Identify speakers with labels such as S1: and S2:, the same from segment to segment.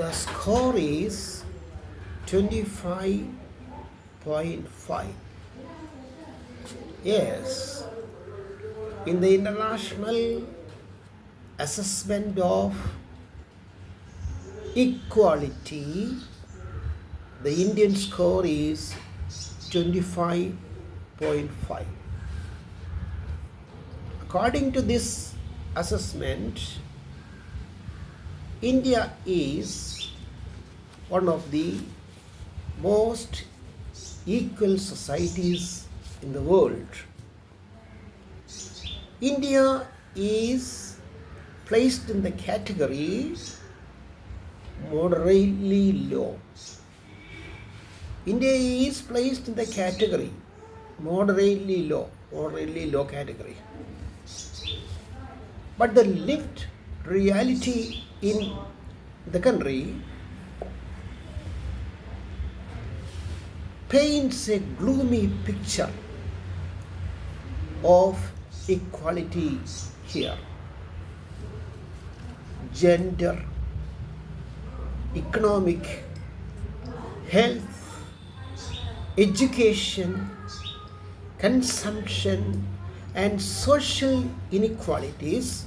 S1: The score is 25.5. Yes, in the international assessment of equality, the Indian score is 25.5. According to this assessment, India is one of the most equal societies in the world. India is placed in the category moderately low. India is placed in the category moderately low category. But the lived reality in the country paints a gloomy picture of equality here. Gender, economic, health, education, consumption, and social inequalities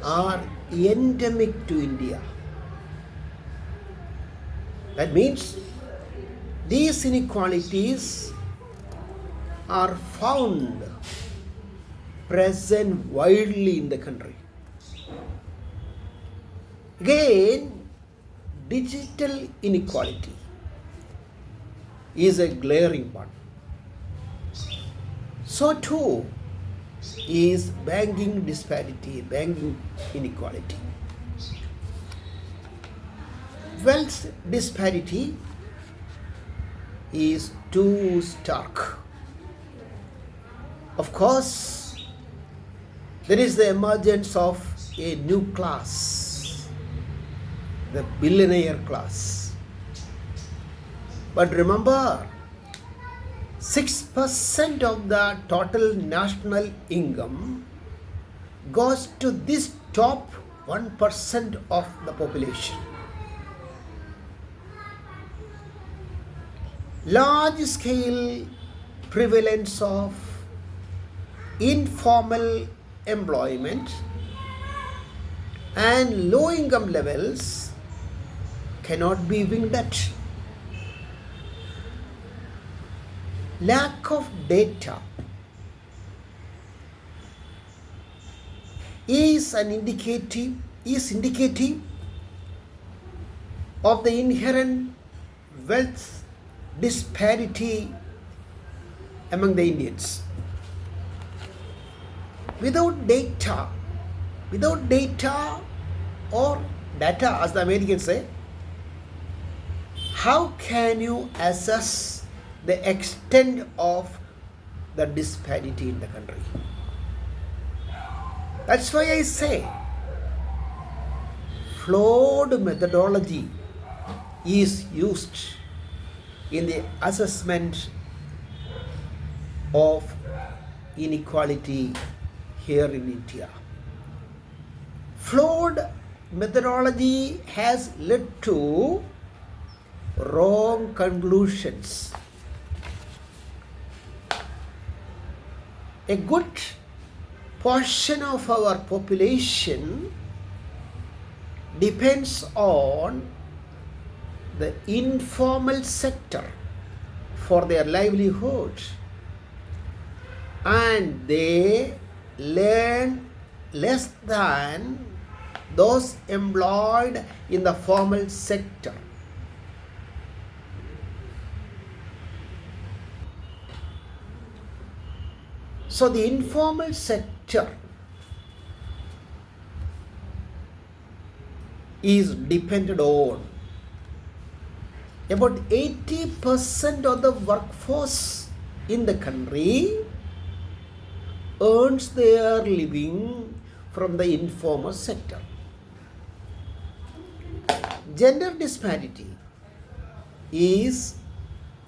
S1: are endemic to India. That means these inequalities are found present widely in the country. Again, digital inequality is a glaring one. So too is banking disparity, banking inequality. Wealth disparity is too stark. Of course, there is the emergence of a new class, the billionaire class. But remember, 6% of the total national income goes to this top 1% of the population. Large scale prevalence of informal employment and low income levels cannot be winged at. Lack of data is indicative of the inherent wealth disparity among the Indians. Without data or data, as the Americans say, how can you assess the extent of the disparity in the country? That's why I say flawed methodology is used in the assessment of inequality here in India. Flawed methodology has led to wrong conclusions. A good portion of our population depends on the informal sector for their livelihood, and they learn less than those employed in the formal sector. So the informal sector is dependent on about 80% of the workforce in the country earns their living from the informal sector. Gender disparity is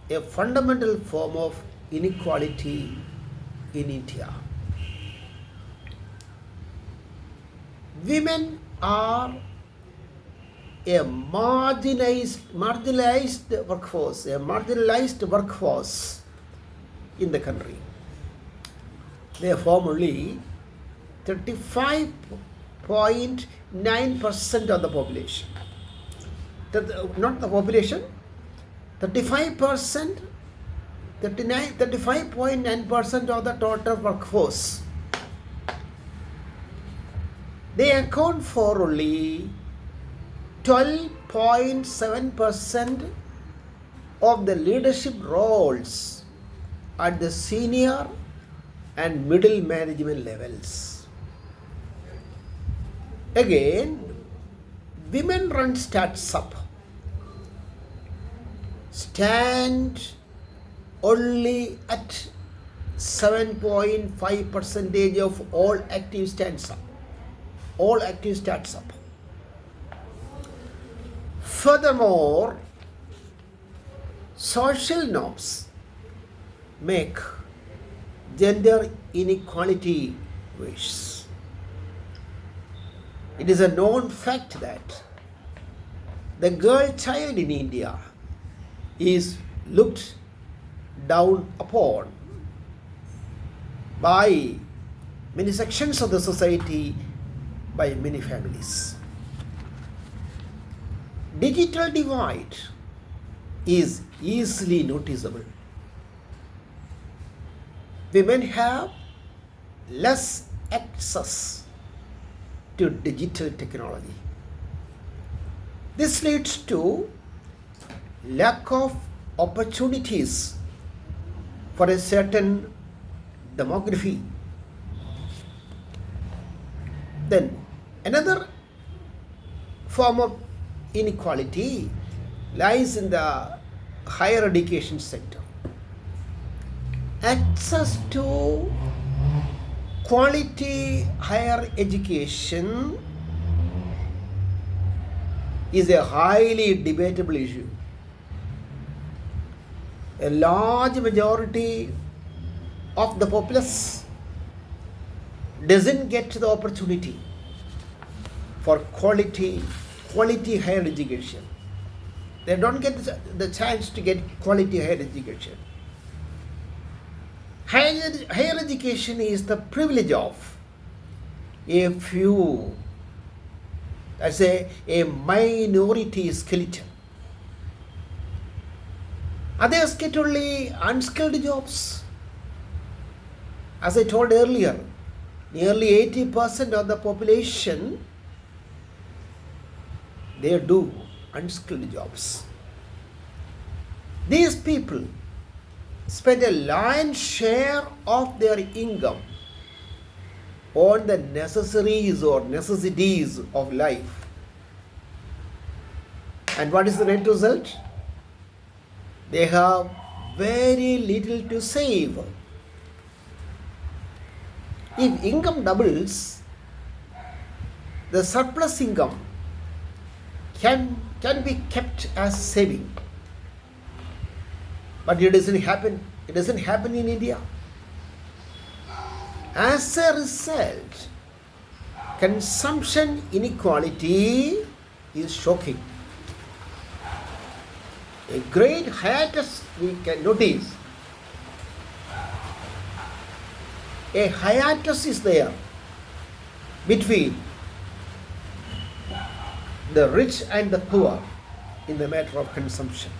S1: a fundamental form of inequality in India. Women are a marginalized workforce in the country. They form only 35.9% of the population. Not the population, 35%, 35.9% of the total workforce. They account for only 12.7% of the leadership roles at the senior and middle management levels. Again, women-run startups stand only at 7.5% of all active startups. Furthermore, social norms make gender inequality worse. It is a known fact that the girl child in India is looked down upon by many sections of the society, by many families. Digital divide is easily noticeable. Women have less access to digital technology. This leads to lack of opportunities for a certain demography. Then another form of inequality lies in the higher education sector. Access to quality higher education is a highly debatable issue. A large majority of the populace doesn't get the opportunity for quality higher education. They don't get the chance to get quality higher education. Higher education is the privilege of a few, let's say a minority skeleton. Others get only unskilled jobs. As I told earlier, nearly 80% of the population, they do unskilled jobs. These people spend a lion's share of their income on the necessities of life. And what is the net result? They have very little to save. If income doubles, the surplus income can be kept as saving. But it doesn't happen. It doesn't happen in India. As a result, consumption inequality is shocking. A great hiatus we can notice. A hiatus is there between the rich and the poor in the matter of consumption.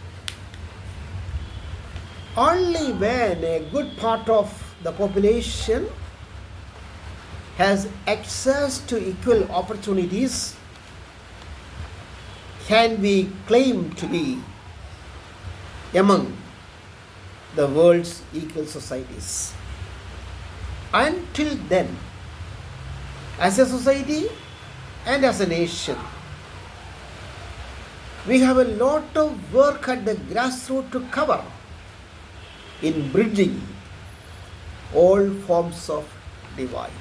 S1: Only when a good part of the population has access to equal opportunities can we claim to be among the world's equal societies. Until then, as a society and as a nation, we have a lot of work at the grassroots to cover in bridging all forms of divide.